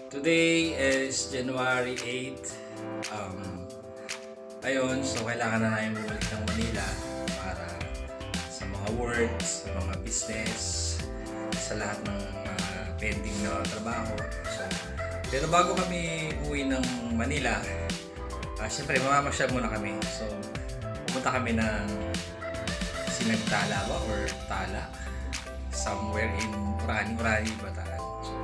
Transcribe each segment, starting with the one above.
Today is January 8. Ayun, so kailangan na namin bumalik ng Manila para sa mga works, sa mga business, sa lahat ng pending na trabaho. So, pero bago kami uwi ng Manila, siyempre mamamasyal muna kami. So, pumunta kami ng Sinagtala ba or Tala, somewhere in Urani, Bataan. So,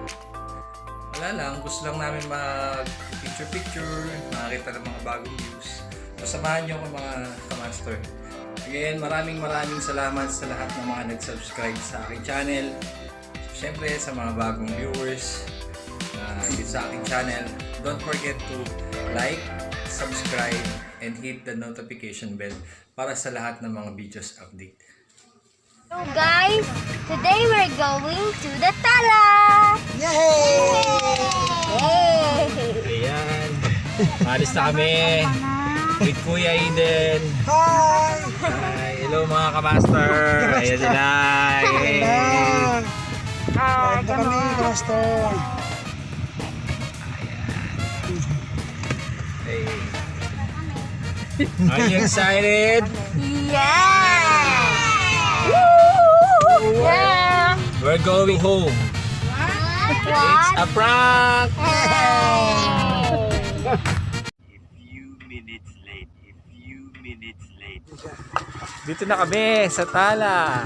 wala lang, gusto lang namin mag-picture, makakita ng mga bagong views. So, samahan nyo ko mga kamaster. Again, maraming salamat sa lahat ng mga nag-subscribe sa aking channel. So, syempre, sa mga bagong viewers dito sa aking channel, don't forget to like, subscribe, and hit the notification bell para sa lahat ng mga videos update. So guys, today we're going to the Tala! Yay! Ayan, alis na kami with Kuya Aiden. Hi! Hi, hello mga kamaster. Ayan sila. Hi, kami, Master. Hey. Are you excited? Yeah! Woo! Yeah! We're going home. It's a prank! A few minutes late. Dito na kami sa Tala.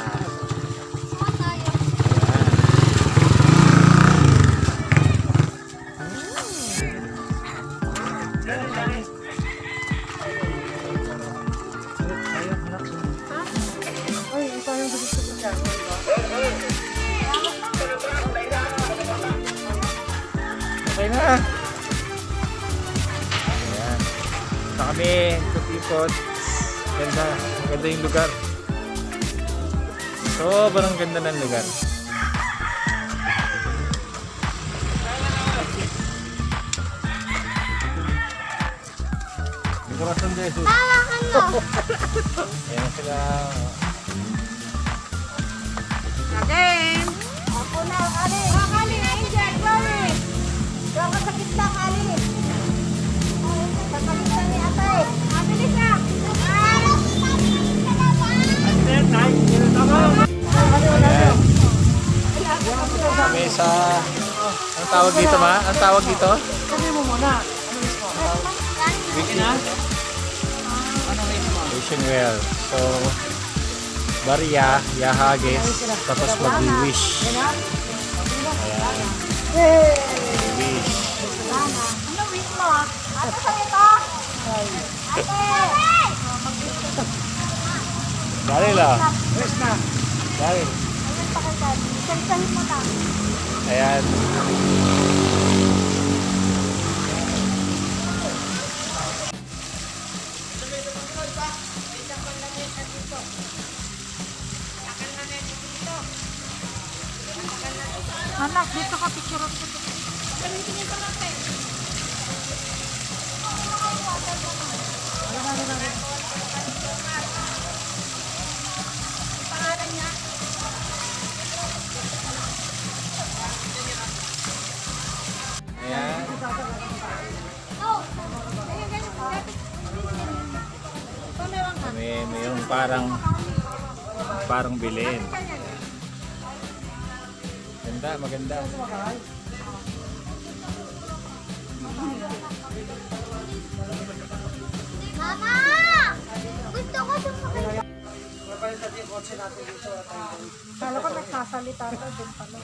Okay na. Ayan. Ito kami, ikot-ikot. Ganda yung lugar. Sobrang ganda ng lugar. Corazon de Jesus. Hawakan mo! Ayan sila. Again! Ako na, Kali! Kali! Angel! Chloe! Diyan ka sa kitna, Kali! Sa kalitan ni Atay! Abilis na! Ayan. Kami sa... Anong tawag dito ma? Anong tawag dito? Sabi mo muna. Ano mismo? Wishing well. So, Barya, Yahagis, tapos mag-wish. Ayan. Wish. Ano wish mo? Ate, saan ito? Ate! Daryl ah. Yes na. Daryl. Ayun pa kay Daddy. Salsahin mo na. Ayan. Anak, dito ka picture ko. Ayan. Mayroong parang bilhin. Maganda. Mama! Gusto ko sumakay. Mapalit natin yung kotse natin dito. Kala ko nagsasalita ka din pala.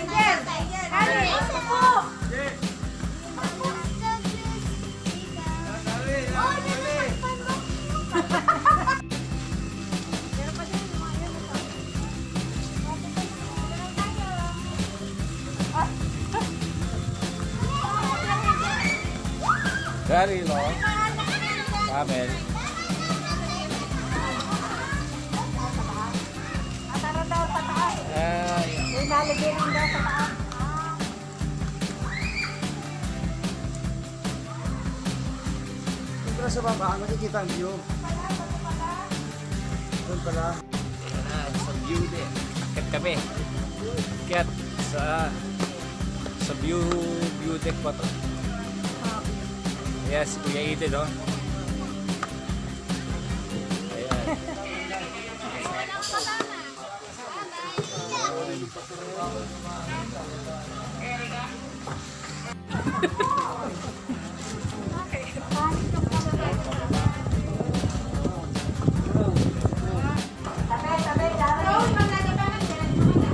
Jen! Kali! Gusto ko! Daryl oh. Camel. Tara daw sa taas. Ilalagay rin daw sa taas. Pero sa baba, makikita ang view. Doon pala. Sa view din. Akit kami. Akit sa view deck pa to. Yes, si Kuya Eden, no? Ayan.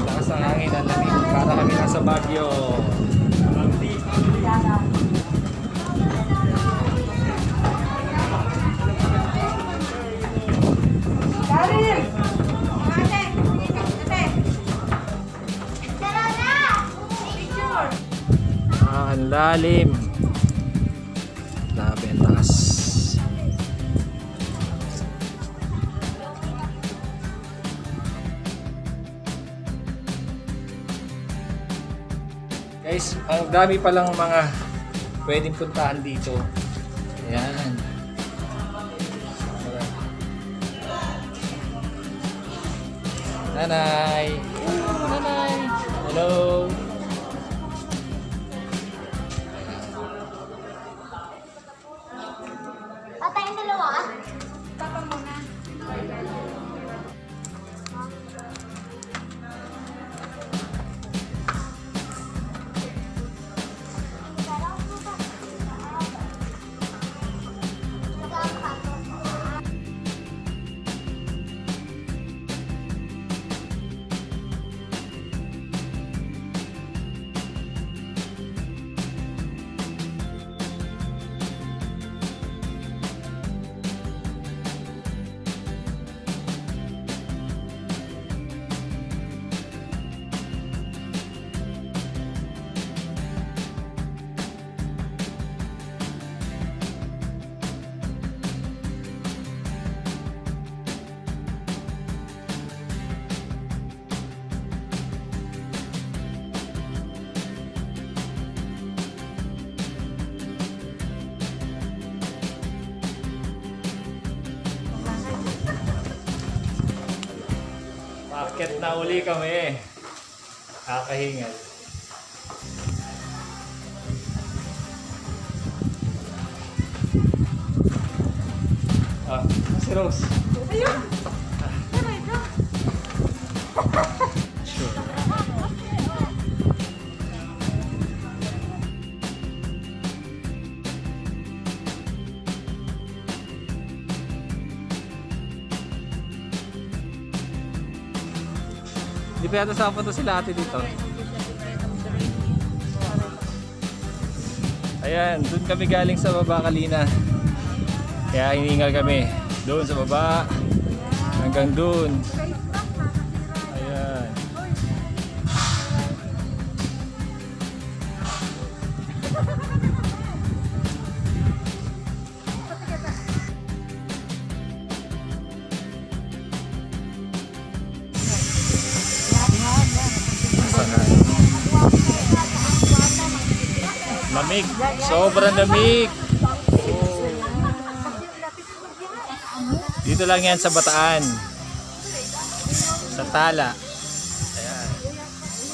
Lakas ng hangin, ang lamig. Para kami nasa Baguio. Ang lalim. Grabe ang taas. Guys, ang dami palang mga pwedeng puntahan dito. Ayan. Nanay! Nanay! Hello! Patayin dalawa. Papa muna. Bakit na uli kami? Kakahingal. Ah, si Rose. Ayun! Tara ito. Sure. Hindi pa yata sa punta sila ate dito. Ayan, dun kami galing sa baba kanina. Kaya hiningal kami. Doon sa baba. Hanggang dun. Ayan. Lamig. Sobrang lamig. Oh. Dito lang yan sa Bataan. Sa Tala. Ayan.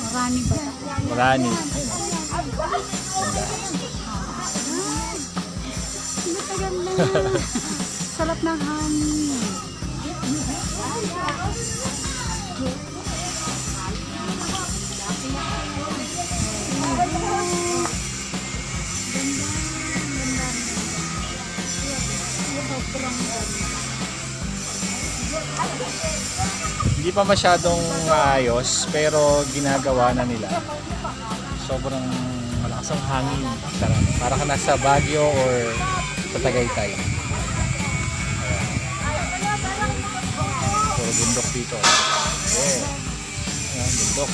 Marami ba? Marani. Ganda. Sarap ng hangin. Hindi pa masyadong maayos pero ginagawa na nila. Sobrang malakas ang hangin. Para ka nasa Baguio or sa Tagaytay. Ayan. Puro bundok dito. Yeah. Ayan, bundok.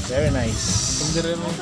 Very nice. Hindi rin mo